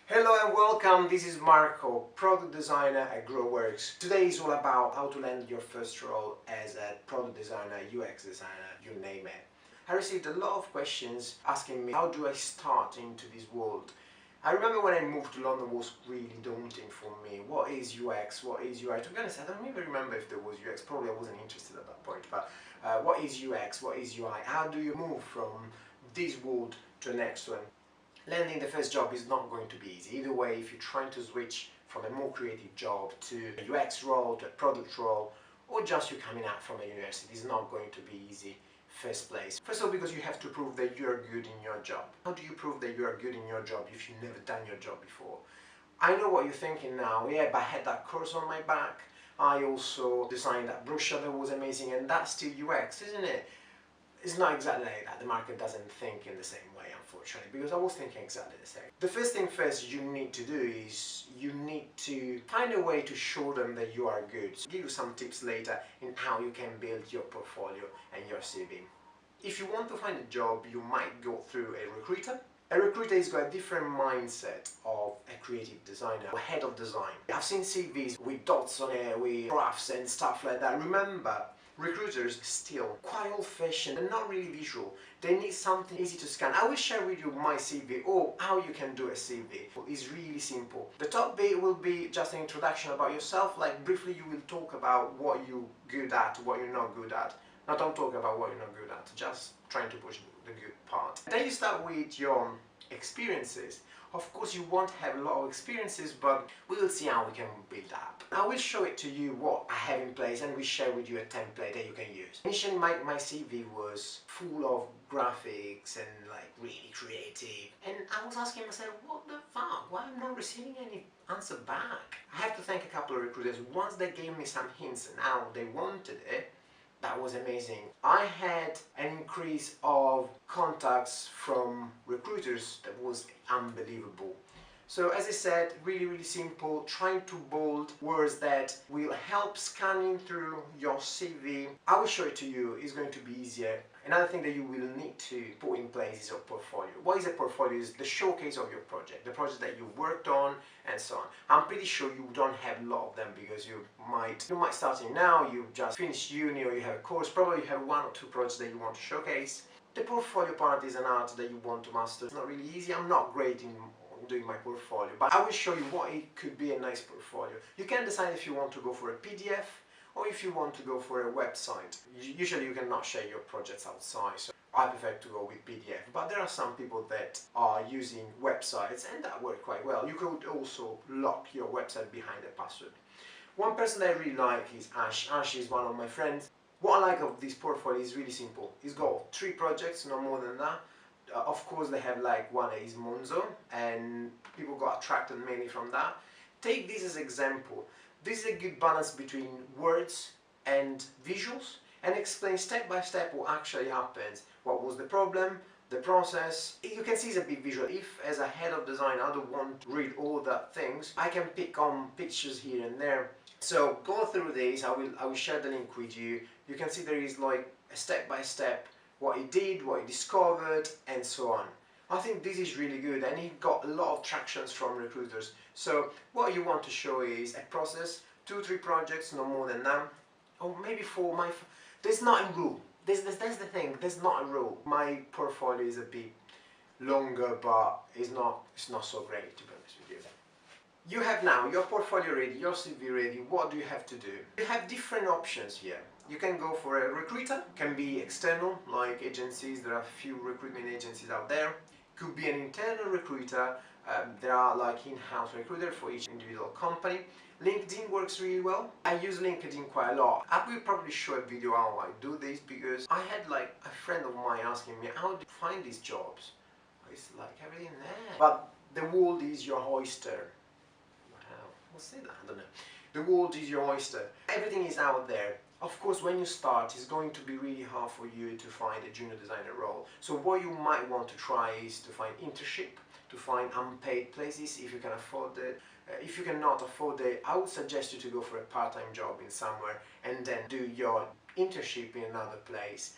Hello and welcome, this is Marco, product designer at GrowWorks. Today is all about how to land your first role as a product designer, UX designer, you name it. I received a lot of questions asking me how do I start into this world. I remember when I moved to London, it was really daunting for me. What is UX? What is UI? To be honest, I don't even remember if there was UX. Probably I wasn't interested at that point. But what is UX? What is UI? How do you move from this world to the next one? Landing the first job is not going to be easy. Either way, if you're trying to switch from a more creative job to a UX role, to a product role, or just you're coming out from a university, it's not going to be easy first place. First of all, because you have to prove that you're good in your job. How do you prove that you're good in your job if you've never done your job before? I know what you're thinking now. Yeah, but I had that course on my back. I also designed that brochure that was amazing, and that's still UX, isn't it? It's not exactly like that. The market doesn't think in the same way, unfortunately, because I was thinking exactly the same. The first thing first you need to do is you need to find a way to show them that you are good. So I'll give you some tips later in how you can build your portfolio and your CV. If you want to find a job, you might go through a recruiter. A recruiter has got a different mindset of a creative designer, or head of design. I've seen CVs with dots on it, with graphs and stuff like that. Remember, recruiters still quite old-fashioned and not really visual. They need something easy to scan. I will share with you my CV or how you can do a CV. It's really simple. The top bit will be just an introduction about yourself, like briefly you will talk about what you're good at, what you're not good at. Now don't talk about what you're not good at, just trying to push the good part. Then you start with your experiences. Of course you won't have a lot of experiences, but we will see how we can build up. I will show it to you what I have in place and we share with you a template that you can use. Initially my CV was full of graphics and like really creative, and I was asking myself, what the fuck, why am I not receiving any answer back? I have to thank a couple of recruiters. Once they gave me some hints and how they wanted it, that was amazing. I had an increase of contacts from recruiters that was unbelievable. So as I said, really simple, trying to bold words that will help scanning through your CV. I will show it to you, it's going to be easier. Another thing that you will need to put in place is your portfolio. What is a portfolio? Is the showcase of your project, the project that you worked on and so on. I'm pretty sure you don't have a lot of them because you might starting now, you've just finished uni or you have a course, probably you have one or two projects that you want to showcase. The portfolio part is an art that you want to master. It's not really easy. I'm not great in doing my portfolio, but I will show you what it could be a nice portfolio. You can decide if you want to go for a PDF or if you want to go for a website. Usually you cannot share your projects outside, so I prefer to go with PDF, but there are some people that are using websites and that work quite well. You could also lock your website behind a password. One person that I really like is Ash. Ash is one of my friends. What I like of this portfolio is really simple. It's got 3 projects, no more than that. Of course they have like one is Monzo and people got attracted mainly from that. Take this as example. This is a good balance between words and visuals and explain step by step what actually happens. What was the problem, the process. You can see it's a bit visual. If as a head of design I don't want to read all that things, I can pick on pictures here and there. So go through this, I will share the link with you. You can see there is like a step by step what he did, what he discovered, and so on. I think this is really good and he got a lot of tractions from recruiters. So what you want to show is a process, 2-3 projects, no more than that, or maybe 4. There's not a rule. That's the thing, there's not a rule. My portfolio is a bit longer, but it's not so great, to be honest with you. You have now your portfolio ready, your CV ready. What do you have to do? You have different options here. You can go for a recruiter, can be external, like agencies. There are a few recruitment agencies out there. Could be an internal recruiter. There are like in-house recruiter for each individual company. LinkedIn works really well. I use LinkedIn quite a lot. I will probably show a video how I do this because I had like a friend of mine asking me, how do you find these jobs? It's like everything there. But the world is your oyster. We'll say that, I don't know. The world is your oyster. Everything is out there. Of course, when you start, it's going to be really hard for you to find a junior designer role. So what you might want to try is to find internship, to find unpaid places if you can afford it. If you cannot afford it, I would suggest you to go for a part-time job in somewhere and then do your internship in another place.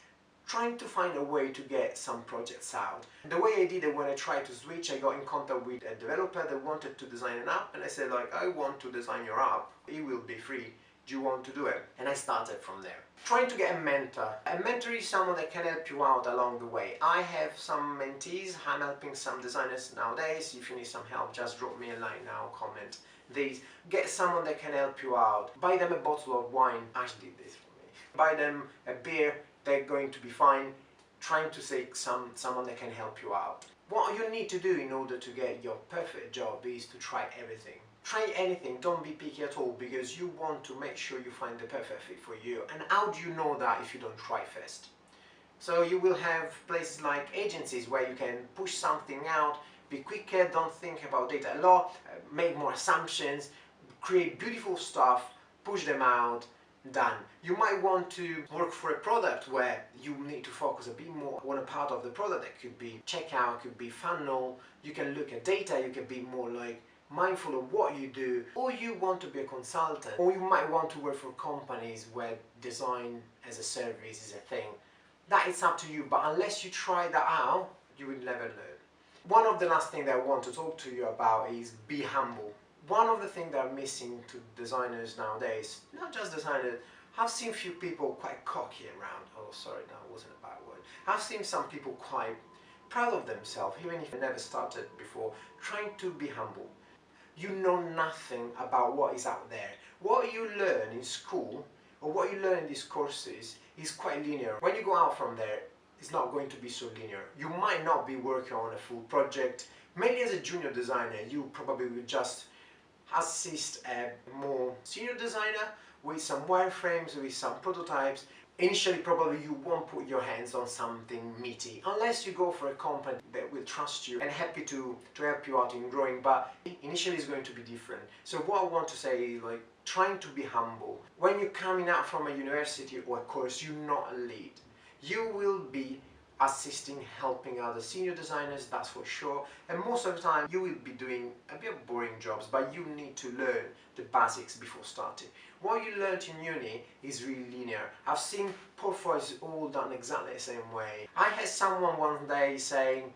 trying to find a way to get some projects out. The way I did it, when I tried to switch, I got in contact with a developer that wanted to design an app, and I said like, I want to design your app, it will be free, do you want to do it? And I started from there. Trying to get a mentor. A mentor is someone that can help you out along the way. I have some mentees, I'm helping some designers nowadays. If you need some help, just drop me a line now, comment these. Get someone that can help you out. Buy them a bottle of wine, Ash did this for me. Buy them a beer, they're going to be fine. Trying to seek someone that can help you out. What you need to do in order to get your perfect job is to try everything. Try anything, don't be picky at all, because you want to make sure you find the perfect fit for you. And how do you know that if you don't try first? So you will have places like agencies where you can push something out, be quicker, don't think about data a lot, make more assumptions, create beautiful stuff, push them out, done. You might want to work for a product where you need to focus a bit more on a part of the product. That could be checkout, could be funnel, you can look at data, you can be more like mindful of what you do, or you want to be a consultant, or you might want to work for companies where design as a service is a thing. That is up to you, but unless you try that out, you will never learn. One of the last things that I want to talk to you about is be humble. One of the things that are missing to designers nowadays, not just designers, I've seen few people quite cocky around. Oh, sorry, that wasn't a bad word. I've seen some people quite proud of themselves, even if they never started before, trying to be humble. You know nothing about what is out there. What you learn in school, or what you learn in these courses, is quite linear. When you go out from there, it's not going to be so linear. You might not be working on a full project. Maybe as a junior designer, you probably will just assist a more senior designer with some wireframes, with some prototypes. Initially, probably you won't put your hands on something meaty, unless you go for a company that will trust you and happy to help you out in growing, but initially it's going to be different. So what I want to say is, like, trying to be humble. When you're coming out from a university or a course, you're not a lead. You will be assisting, helping other senior designers, that's for sure, and most of the time you will be doing a bit of boring jobs, but you need to learn the basics before starting. What you learned in uni is really linear. I've seen portfolios all done exactly the same way. I had someone one day saying,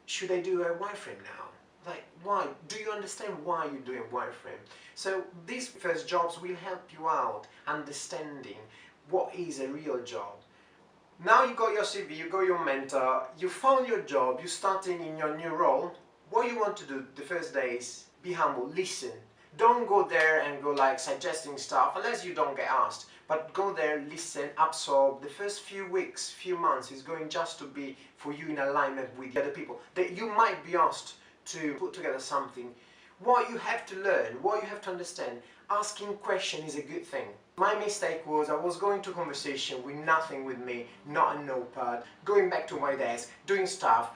should I do a wireframe now? Like, why? Do you understand why you're doing wireframe? So these first jobs will help you out understanding what is a real job. Now you got your CV, you got your mentor, you found your job, you're starting in your new role. What you want to do the first day is be humble, listen. Don't go there and go like suggesting stuff unless you don't get asked. But go there, listen, absorb. The first few weeks, few months is going just to be for you in alignment with the other people. That you might be asked to put together something. What you have to learn, what you have to understand, asking questions is a good thing. My mistake was I was going to conversation with nothing with me, not a notepad, going back to my desk, doing stuff,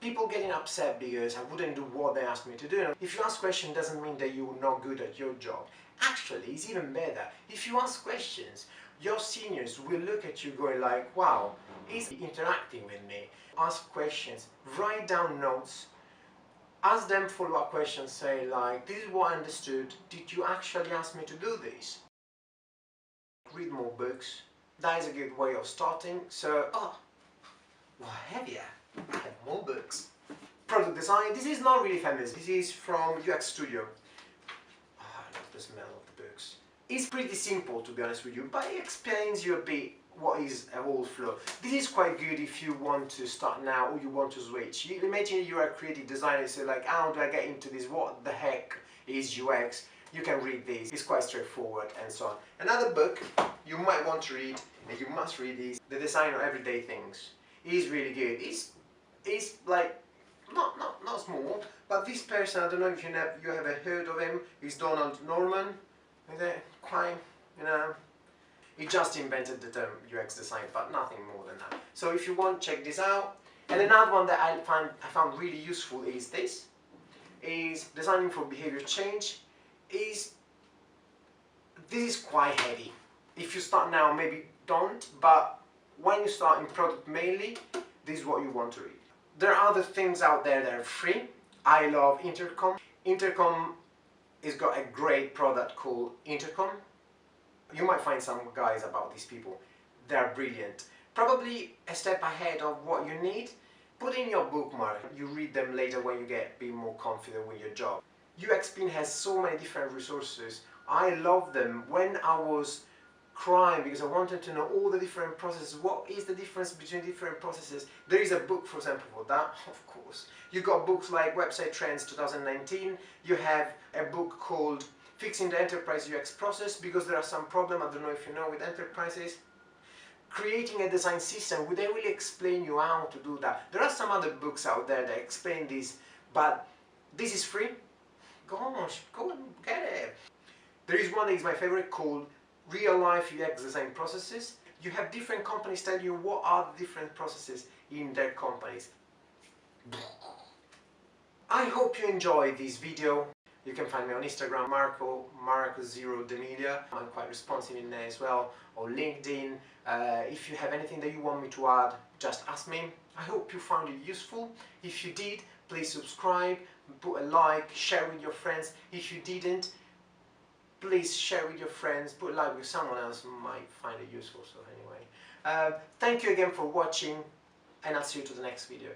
people getting upset because I wouldn't do what they asked me to do. If you ask questions doesn't mean that you're not good at your job. Actually, it's even better. If you ask questions, your seniors will look at you going like, wow, he's interacting with me. Ask questions, write down notes, ask them follow-up questions, say like, this is what I understood, did you actually ask me to do this? Read more books, that is a good way of starting. So, what have you? I have more books. Product design, this is not really famous, this is from UX Studio. Oh, I love the smell of the books. It's pretty simple, to be honest with you, but it explains you a bit what is a whole flow. This is quite good if you want to start now or you want to switch. You imagine you are a creative designer, so like, how do I get into this? What the heck is UX? You can read this, it's quite straightforward and so on. Another book you might want to read, and you must read, is The Design of Everyday Things. It's really good. It's like, not small, but this person, I don't know if you ever heard of him, is Donald Norman. Is it quite, you know, he just invented the term UX design, but nothing more than that. So if you want, check this out. And another one that I found really useful is this, is Designing for Behavior Change. This is quite heavy. If you start now, maybe don't, but when you start in product mainly, this is what you want to read. There are other things out there that are free. I love Intercom. Intercom has got a great product called Intercom. You might find some guys about these people. They're brilliant. probably a step ahead of what you need. Put in your bookmark. You read them later when you get a bit more confident with your job. UXPin has so many different resources. I love them. When I was crying because I wanted to know all the different processes, what is the difference between different processes, there is a book, for example, for that, of course. You got books like Website Trends 2019. You have a book called Fixing the Enterprise UX Process, because there are some problems, I don't know if you know, with enterprises. Creating a design system, would they really explain you how to do that? There are some other books out there that explain this, but this is free. Gosh, go and get it. There is one that is my favorite called Real Life UX Design Processes. You have different companies tell you what are the different processes in their companies. I hope you enjoyed this video. You can find me on Instagram, Marco0D'Emilia. I'm quite responsive in there as well, or LinkedIn. If you have anything that you want me to add, just ask me. I hope you found it useful. If you did, please subscribe, put a like, share with your friends. If you didn't, please share with your friends, put a like with someone else who might find it useful. So anyway, thank you again for watching, and I'll see you to the next video.